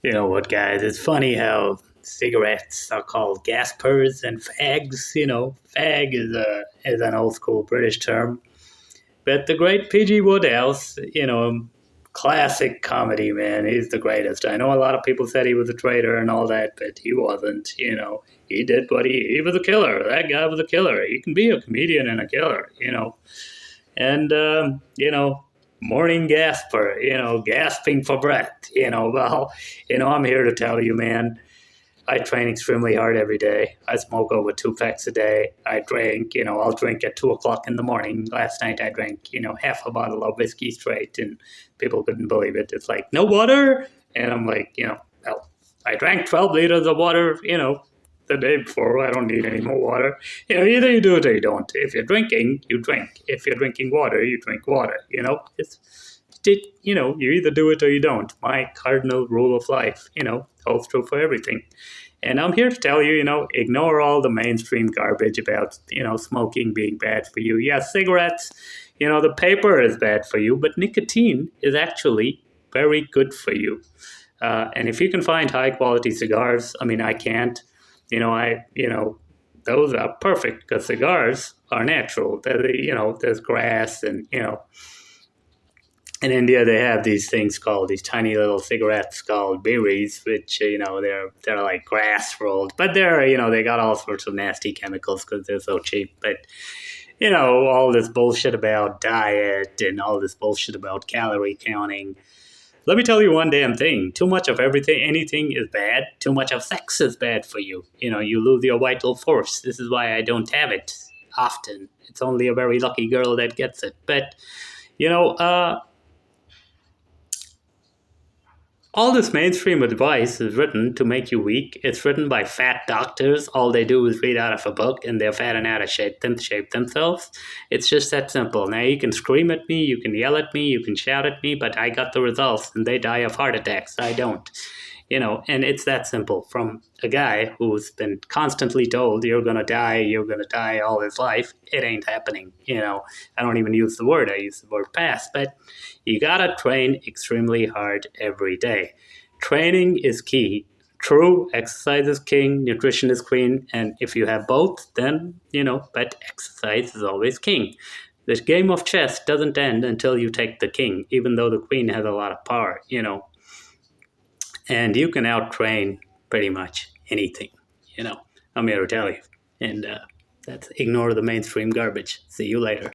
You know what, guys? It's funny how cigarettes are called gaspers and fags. Fag is an old school British term, but the great P.G. Wodehouse, classic comedy man. He's the greatest. I know a lot of people said he was a traitor and all that, but he wasn't. He did what he was a killer. That guy was a killer. He can be a comedian and a killer. And morning gasper, gasping for breath. I'm here to tell you, man, I train extremely hard every day. I smoke over 2 packs a day. I drink, I'll drink at 2 o'clock in the morning. Last night I drank, half a bottle of whiskey straight, and people couldn't believe it. It's like, no water? And I'm like, well, I drank 12 liters of water, the day before. I don't need any more water. Either you do it or you don't. If you're drinking, you drink. If you're drinking water, you drink water. You either do it or you don't. My cardinal rule of life, holds true for everything. And I'm here to tell you, ignore all the mainstream garbage about, smoking being bad for you. Yes, cigarettes, the paper is bad for you, but nicotine is actually very good for you. And if you can find high quality cigars, I mean, I can't, those are perfect because cigars are natural. There's grass and, in India, they have these things called these tiny little cigarettes called berries, which they're like grass rolled, but they got all sorts of nasty chemicals because they're so cheap. But all this bullshit about diet and all this bullshit about calorie counting. Let me tell you one damn thing: too much of anything is bad. Too much of sex is bad for you. You lose your vital force. This is why I don't have it often. It's only a very lucky girl that gets it. But you know. All this mainstream advice is written to make you weak. It's written by fat doctors. All they do is read out of a book and they're fat and out of shape themselves. It's just that simple. Now, you can scream at me, you can yell at me, you can shout at me, but I got the results and they die of heart attacks. I don't. And it's that simple from a guy who's been constantly told you're going to die all his life. It ain't happening. I don't even use the word, I use the word pass, but you got to train extremely hard every day. Training is key. True, exercise is king, nutrition is queen, and if you have both, then, but exercise is always king. This game of chess doesn't end until you take the king, even though the queen has a lot of power, and you can outtrain pretty much anything. I'm here to tell you. And that's ignore the mainstream garbage. See you later.